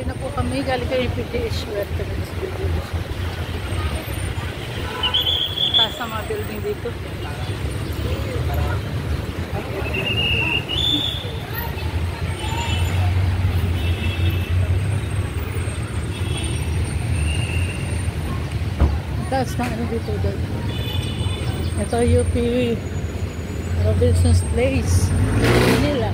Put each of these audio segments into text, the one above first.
Pauwi na po kami. Galing kayo yung PGH. Welcome to this PGH. Taas na mga building dito. Taas na ano dito. Ito UP Robinson's Place. Manila.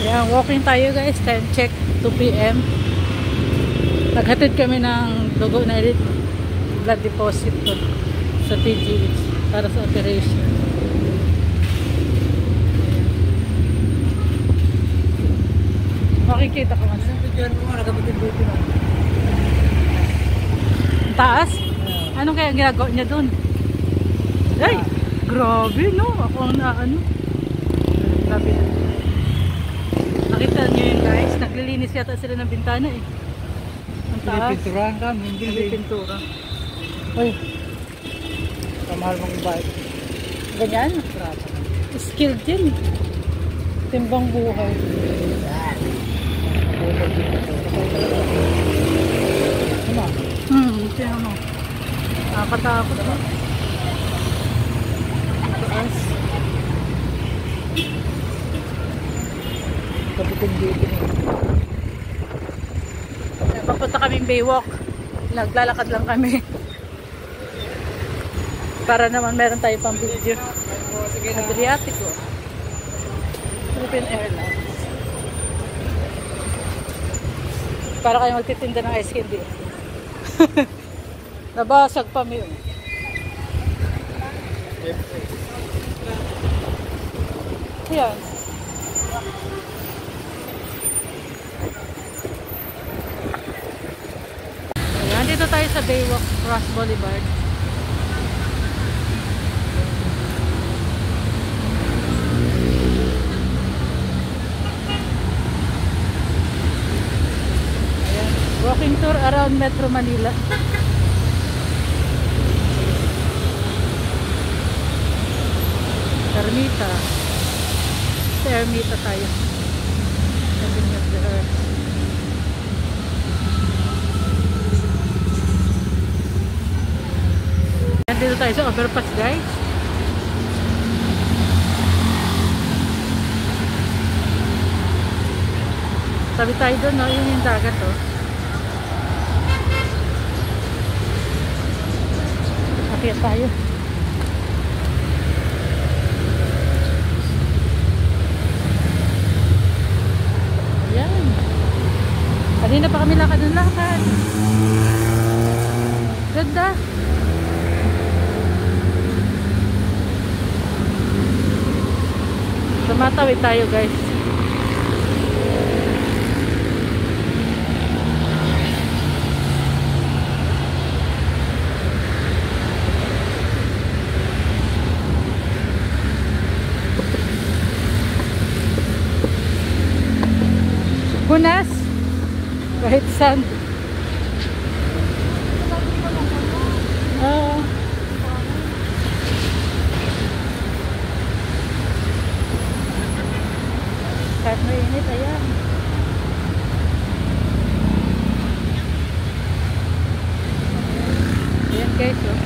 Yan, walking tayo guys. Time check 2 PM. Naghatid kami ng dugo na blood deposit to sa PGH para sa operation. Makikita ka man. Taas? Anong kaya ginagawa niya doon? Ay! Grabe no? Ako ang naano. Grabe. Nakita niyo yun guys. Naglilinis yata sila ng bintana eh. Ang taas. Hindi pintura kami. Hindi pintura. Uy. Kamahal mong bike. Ganyan? Skilled din. Timbang buhay. Tingnan mo. Nakakatakot mo. Taas. Kapitin dito. Papunta kaming Baywalk. Naglalakad lang kami. Para naman meron tayo pang video. Adriatico. Philippine Airlines. Para kayo magtitinda ng ice candy. Nabasag pa mo yun. Ayan. Ayan, dito tayo sa Baywalk Cross Boulevard. Ayan, walking tour around Metro Manila. Ermita. Sa Ermita tayo. Heaven of the Earth. Dito tayo sa overpass guys. Sabi tayo doon, no? Yun yung dagat oh. Akyat tayo. Kanina pa kami lakad ng lakad. Ganda. Tumatawid tayo guys. Hunas. Kahit saan. Kahit mainit, ayan. Ayan guys, oh.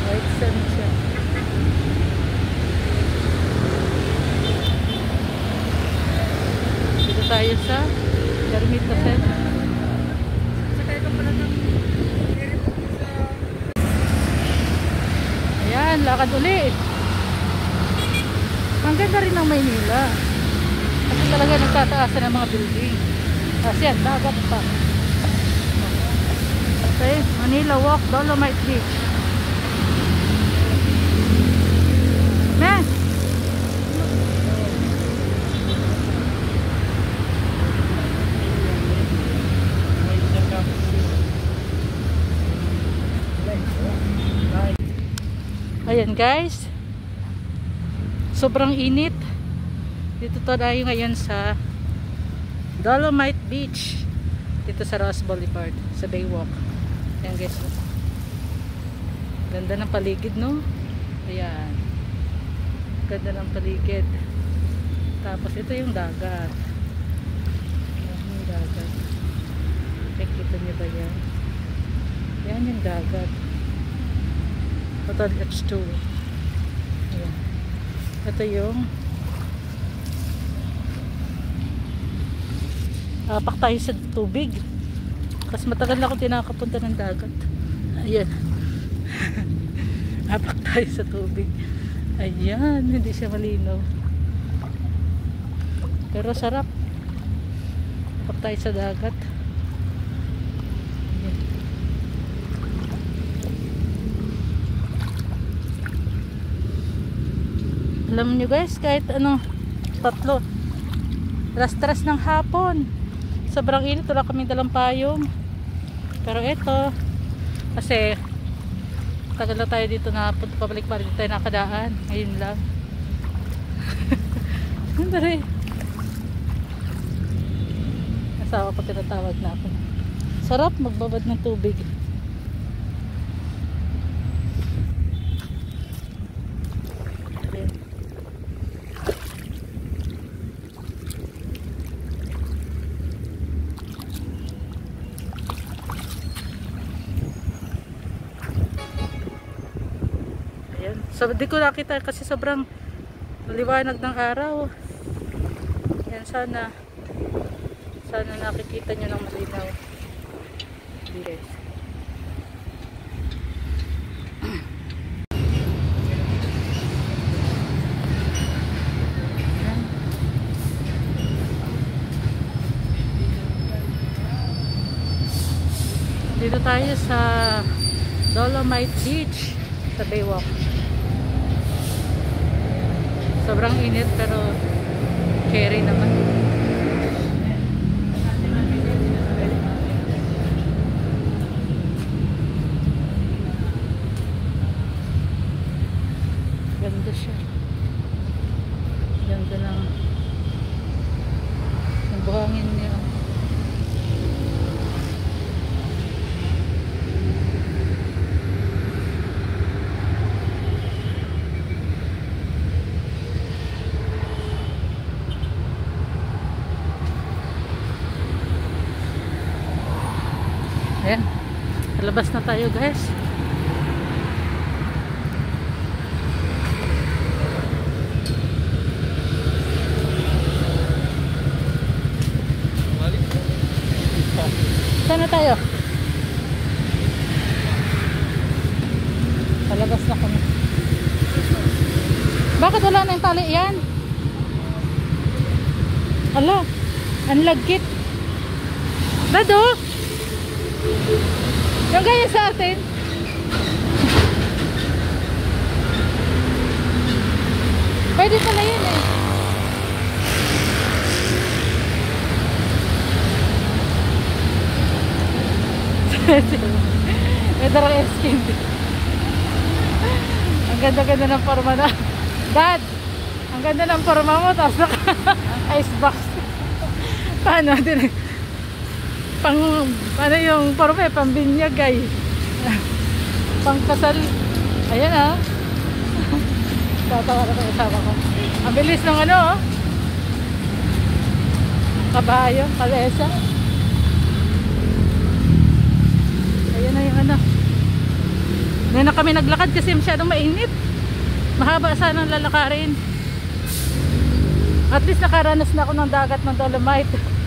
White sun siya. Tayo sa Ermita Center. Ayan, lakad ulit. Ang ganda rin ng Maynila. Kasi talaga nagtataasan ng mga building. Kasi yan, dagat pa. Okay, Manila Walk, Dolomite Beach. Na! Ayan guys, sobrang init. Dito tayo ngayon sa Dolomite Beach. Dito sa Ross Boulevard, sa Baywalk. Ayan guys. Ganda ng paligid, no? Ayan. Ganda ng paligid. Tapos ito yung dagat. Ayan yung dagat. Nakikita niyo ba yan? Ayan yung dagat. Hotel H2. Ayan. Ito yung apak tayo sa tubig. Kasi matagal na akong tinakapunta ng dagat. Ayan. Apak tayo sa tubig. Ayan, hindi siya malinaw. Pero sarap. Apak tayo sa dagat. Ayan. Alam nyo guys, kahit ano, tatlo. Tras-tras ng hapon. Sobrang init, wala kaming dalang payong. Pero ito, kasi tagal na tayo dito na pabalik-balik tayo nakadaan. Ngayon lang. Sandali. Asawa pa tinatawag na ako. Sarap magbabad ng tubig. So, di ko nakita kasi sobrang liwanag ng araw. Yan, sana nakikita nyo ng malinaw. Yes. Dito tayo sa Dolomite Beach sa Baywalk. Sobrang init pero carry naman. Ganda siya. Ganda ng buhangin niya. Ayan, labas na tayo guys. Saan na tayo? Palabas na kami. Bakit wala na yung tali yan? Hala, ang lagkit. Dado! Yung gaya sa atin. Pwede pala yun eh. May darang airskin. Ang ganda-ganda ng forma na. Dad, ang ganda ng forma mo. Tapos naka-icebox. Paano? Ano yung forma eh? Pambinyag ay. Pangkasal. Ayan ah. Tatawa na ito kasama ko. Ang bilis ng ano oh. Kabayo, kalesa. Ayan na yung ano. Ngayon na kami naglakad kasi masyadong mainit. Mahaba sana ang lalakarin. At least nakaranas na ako ng dagat ng Dolomite.